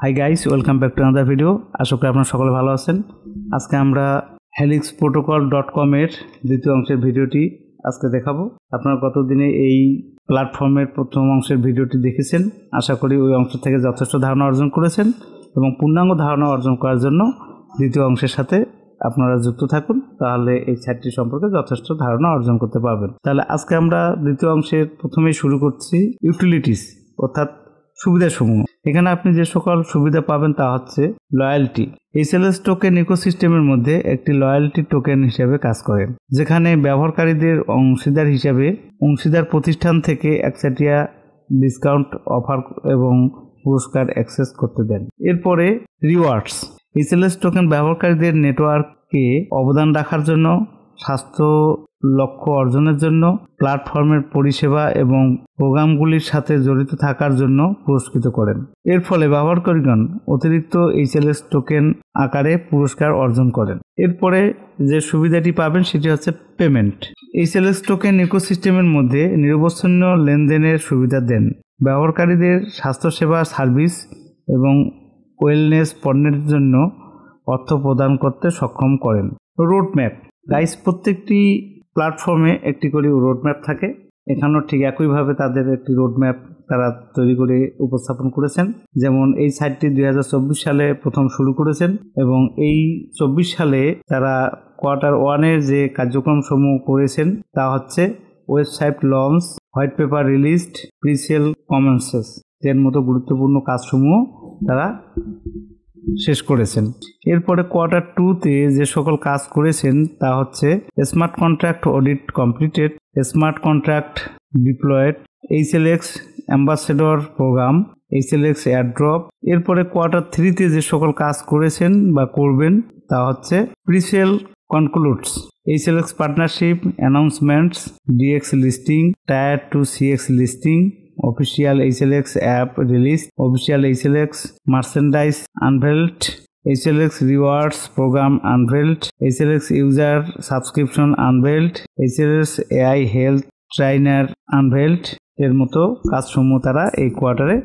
High guys, welcome back to another video. আশা করি আপনারা সকলে ভালো আছেন। আজকে আমরা helixprotocol.com এর দ্বিতীয় অংশের ভিডিওটি আজকে দেখাবো। আপনারা গতদিনে এই প্ল্যাটফর্মের প্রথম অংশের ভিডিওটি দেখেছেন। আশা করি ওই অংশ থেকে যথেষ্ট ধারণা অর্জন করেছেন এবং পূর্ণাঙ্গ ধারণা অর্জন করার জন্য দ্বিতীয় অংশের সাথে আপনারা যুক্ত থাকুন, তাহলে এই সাইটটি সম্পর্কে যথেষ্ট ধারণা অর্জন করতে পারবেন। তাহলে আজকে আমরা দ্বিতীয় অংশের প্রথমেই শুরু করছি ইউটিলিটিস, অর্থাৎ সুবিধাসমূহ। এখানে আপনি যে সকল সুবিধা পাবেন তা হচ্ছে লয়্যালটি। HLS টোকেন ইকোসিস্টেমের মধ্যে একটি লয়্যালটি টোকেন হিসেবে কাজ করে, যেখানে ব্যবহারকারীদের অংশীদার হিসেবে অংশীদার প্রতিষ্ঠান থেকে একচাটিয়া ডিসকাউন্ট অফার এবং পুরস্কার অ্যাক্সেস করতে দেন। এরপরে রিওয়ার্ডস। HLS টোকেন ব্যবহারকারীদের নেটওয়ার্কে অবদান রাখার জন্য, স্বাস্থ্য লক্ষ্য অর্জনের জন্য, প্ল্যাটফর্মের পরিষেবা এবং প্রোগ্রামগুলির সাথে জড়িত থাকার জন্য পুরস্কৃত করেন। এর ফলে ব্যবহারকারীগণ অতিরিক্ত HLS টোকেন আকারে পুরস্কার অর্জন করেন। এরপরে যে সুবিধাটি পাবেন সেটি হচ্ছে পেমেন্ট। HLS টোকেন ইকোসিস্টেমের মধ্যে নিরবচ্ছিন্ন লেনদেনের সুবিধা দেন, ব্যবহারকারীদের স্বাস্থ্যসেবা সার্ভিস এবং ওয়েলনেস পণ্যের জন্য অর্থ প্রদান করতে সক্ষম করেন। রোডম্যাপ। গাইস, প্রত্যেকটি প্ল্যাটফর্মে একটি করে রোডম্যাপ থাকে। এখানেও ঠিক একইভাবে তাদের একটি রোডম্যাপ তারা তৈরি করে উপস্থাপন করেছেন। যেমন এই সাইটটি 2024 সালে প্রথম শুরু করেছেন এবং এই 24 সালে তারা Q1 যে কার্যক্রম সমূহ করেছেন তা হচ্ছে website launch, white paper released, presale commences এর মতো গুরুত্বপূর্ণ কাজসমূহ তারা শেষ করেছেন। এরপরে Q2-তে যে সকল কাজ করেছেন তা হচ্ছে smart contract audit completed, smart contract deployed, HLX ambassador programme, HLX airdrop. এরপরে Q3-তে যে সকল কাজ করেছেন বা করবেন তা হচ্ছে presale concludes, HLX partnership announcements, DX listing, tier two CX listing, official HLX app release, official HLX merchandise unveiled, HLX rewards programme unveiled, HLX user subscription unveiled, HLX AI health trainer unveiled এর মতো কাজসমূহ তারা এই কোয়ার্টারে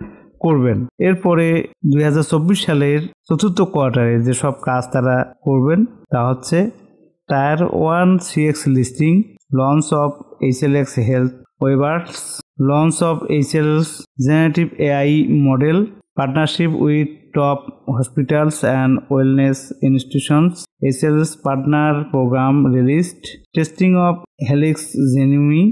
করবেন। এরপরে 2024 সালের চতুর্থ কোয়ার্টারে যে সব কাজ তারা করবেন তা হচ্ছে tier 1 CX listing, launch of HLX health ওয়েবার্স, launch of HLX generative AI model, partnership with top hospitals and wellness institutions, HLX partner program released, testing of Helix Genome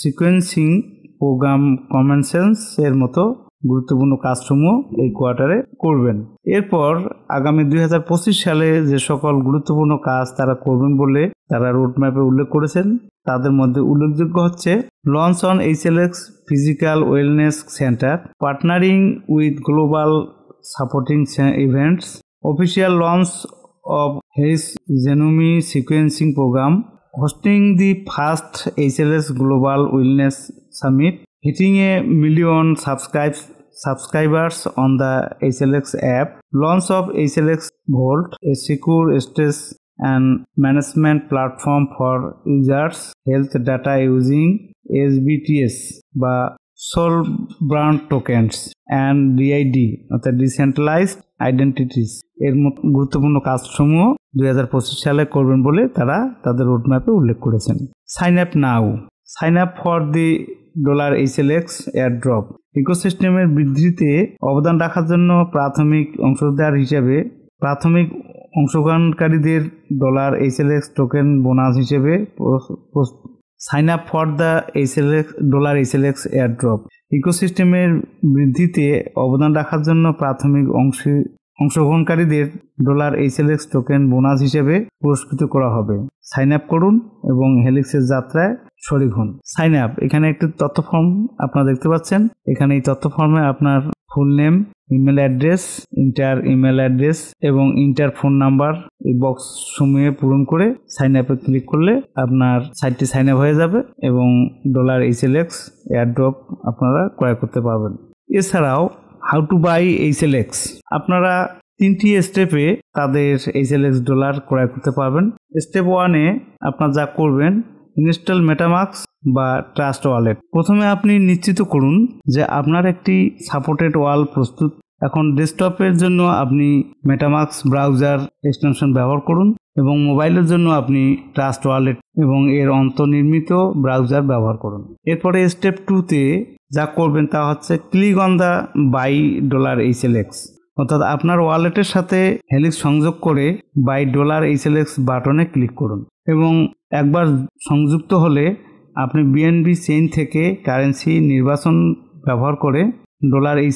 sequencing program commences এর মতো গুরুত্বপূর্ণ কাজসমূহ এই কোয়ার্টারে করবেন। এরপর আগামী 2025 সালে যে সকল গুরুত্বপূর্ণ কাজ তারা করবেন বলে তারা রোডম্যাপে উল্লেখ করেছেন তাদের মধ্যে উল্লেখযোগ্য হচ্ছে launch on HLX physical wellness centre, partnering with global supporting events, official launch of health genomic sequencing programme, hosting the first HLX global wellness summit, hitting a million subscribers on the HLX app, launch of HLX Vault, a secure storage and management platform for users health data using SBTS বা Soul Brand Tokens and DID অর্থাৎ Decentralized Identities এর গুরুত্বপূর্ণ কাজসমূহ 2025 সালে করবেন বলে তারা তাদের রোডম্যাপে উল্লেখ করেছেন। Sign up now, sign up for the $HLX airdrop. ইকোসিস্টেমের বৃদ্ধিতে অবদান রাখার জন্য প্রাথমিক অংশীদার হিসেবে প্রাথমিক অংশগ্রহণকারীদের $HLX টোকেন বোনাস হিসেবে sign up for the $HLX airdrop. ইকোসিস্টেমের বৃদ্ধিতে অবদান রাখার জন্য প্রাথমিক অংশগ্রহণকারীদের $HLX টোকেন বোনাস হিসেবে পুরস্কৃত করা হবে। সাইন আপ করুন এবং হেলিক্সের যাত্রায় শরীক হন। সাইন আপ, এখানে একটি তথ্য ফর্ম আপনারা দেখতে পাচ্ছেন। এখানে এই তথ্য ফর্মে আপনার full name, email address, inter email address এবং ইন্টার ফোন নাম্বার এই বক্স সমূহে পূরণ করে সাইন আপে ক্লিক করলে আপনার সাইটটি সাইন আপ হয়ে যাবে এবং $HLX এয়ারড্রপ আপনারা ক্রয় করতে পারবেন। এছাড়াও হাউ টু বাই HLX, আপনারা 3টি স্টেপে তাদের HLX ডলার ক্রয় করতে পারবেন। স্টেপ 1-এ আপনারা যা করবেন, ইনস্টল মেটামাস্ক বা ট্রাস্ট ওয়ালেট। প্রথমে আপনি নিশ্চিত করুন যে আপনার একটি সাপোর্টেড ওয়াল প্রস্তুত এখন ডেস্কটপের জন্য আপনি মেটামাস্ক ব্রাউজার এক্সটেনশন ব্যবহার করুন এবং মোবাইলের জন্য আপনি ট্রাস্ট ওয়ালেট এবং এর অন্তর্নির্মিত ব্রাউজার ব্যবহার করুন। এরপরে স্টেপ 2তে যা করবেন তা হচ্ছে click on the buy $HLX, অর্থাৎ আপনার ওয়ালেটের সাথে হেলিক্স সংযোগ করে বাই $HLX বাটনে ক্লিক করুন এবং একবার সংযুক্ত হলে আপনি বিএনবি চেইন থেকে কারেন্সি নির্বাচন ব্যবহার করে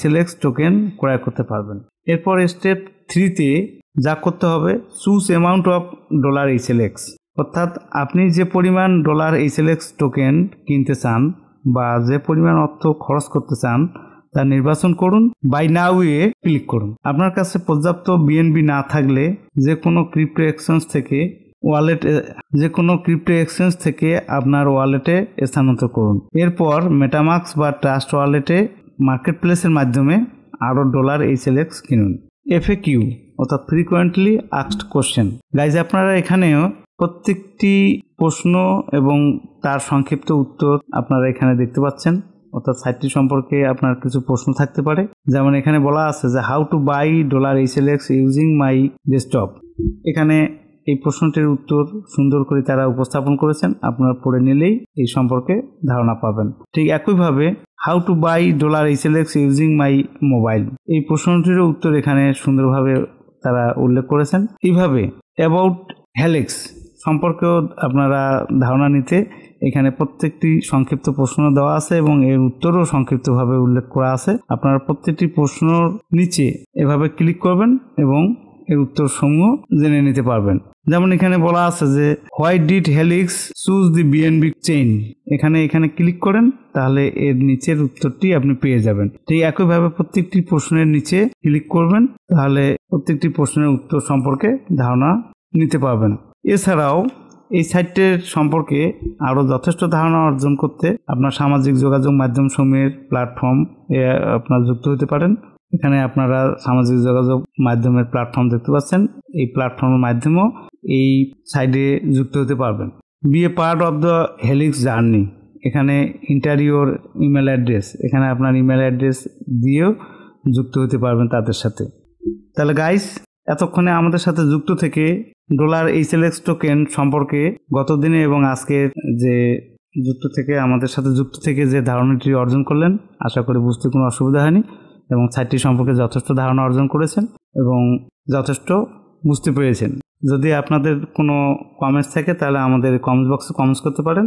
$HLX টোকেন ক্রয় করতে পারবেন। এরপর স্টেপ 3তে যা করতে হবে চুজ অ্যামাউন্ট অফ $HLX, অর্থাৎ আপনি যে পরিমাণ $HLX টোকেন কিনতে চান বা যে পরিমাণ অর্থ খরচ করতে চান তা নির্বাচন করুন। বাই নাও এ ক্লিক করুন। আপনার কাছে পর্যাপ্ত বিএনবি না থাকলে যে কোনো ক্রিপ্টো এক্সচেঞ্জ থেকে আপনার ওয়ালেটে স্থানান্তর করুন। এরপর মেটামাস্ক বা ট্রাস্ট ওয়ালেটে মার্কেট প্লেসের মাধ্যমে আরও $HLX কিনুন। FAQ অর্থাৎ ফ্রিকোয়েন্টলি আস্কড কোশ্চেন। গাইজ, আপনারা এখানেও প্রত্যেকটি প্রশ্ন এবং তার সংক্ষিপ্ত উত্তর আপনারা এখানে দেখতে পাচ্ছেন, অর্থাৎ সাইটটি সম্পর্কে আপনার কিছু প্রশ্ন থাকতে পারে। যেমন এখানে বলা আছে যে how to buy $HLX using my desktop. এখানে এই প্রশ্নটির উত্তর সুন্দর করে তারা উপস্থাপন করেছেন, আপনারা পড়ে নিলেই এই সম্পর্কে ধারণা পাবেন। ঠিক একইভাবে how to buy $HLX using my mobile, এই প্রশ্নটিরও উত্তর এখানে সুন্দরভাবে তারা উল্লেখ করেছেন। এইভাবে অ্যাবাউট হেলিক্স সম্পর্কেও আপনারা ধারণা নিতে এখানে প্রত্যেকটি সংক্ষিপ্ত প্রশ্ন দেওয়া আছে এবং এর উত্তরও সংক্ষিপ্তভাবে উল্লেখ করা আছে। আপনারা প্রত্যেকটি প্রশ্নর নিচে এভাবে ক্লিক করবেন এবং এর উত্তর সমূহ জেনে নিতে পারবেন। যেমন এখানে বলা আছে যে why did helix choose the BNB chain, এখানে ক্লিক করেন তাহলে এর নিচের উত্তরটি আপনি পেয়ে যাবেন। ঠিক একইভাবে প্রত্যেকটি প্রশ্নের নিচে ক্লিক করবেন, তাহলে প্রত্যেকটি প্রশ্নের উত্তর সম্পর্কে ধারণা নিতে পারবেন। এছাড়াও এই সাইটের সম্পর্কে আরও যথেষ্ট ধারণা অর্জন করতে আপনার সামাজিক যোগাযোগ মাধ্যম সমূহের প্ল্যাটফর্ম আপনারা যুক্ত হতে পারেন। এখানে আপনারা সামাজিক যোগাযোগ মাধ্যমের প্ল্যাটফর্ম দেখতে পাচ্ছেন, এই প্ল্যাটফর্মের মাধ্যমেও এই সাইটে যুক্ত হতে পারবেন। Be a part of the Helix journey, এখানে ইন্টারিওর ইমেল অ্যাড্রেস, এখানে আপনার ইমেল অ্যাড্রেস দিয়েও যুক্ত হতে পারবেন তাদের সাথে। তাহলে গাইস, এতক্ষণে আমাদের সাথে যুক্ত থেকে $HLX টোকেন সম্পর্কে গত দিনে এবং আজকের যে আমাদের সাথে যুক্ত থেকে যে ধারণাটি অর্জন করলেন, আশা করি বুঝতে কোনো অসুবিধা হয়নি এবং সাইটটি সম্পর্কে যথেষ্ট ধারণা অর্জন করেছেন এবং যথেষ্ট বুঝতে পেরেছেন। যদি আপনাদের কোনো কমেন্টস থাকে তাহলে আমাদের কমেন্ট বক্সে কমেন্টস করতে পারেন।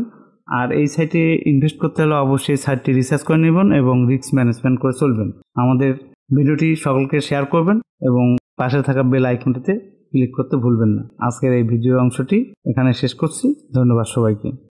আর এই সাইটে ইনভেস্ট করতে হলে অবশ্যই সাইটটি রিসার্চ করে নেবেন এবং রিস্ক ম্যানেজমেন্ট করে চলবেন। আমাদের ভিডিওটি সকলকে শেয়ার করবেন এবং পাশে থাকা বেল আইকনটিতে ক্লিক করতে ভুলবেন না। আজকের এই ভিডিও অংশটি এখানে শেষ করছি। ধন্যবাদ সবাইকে।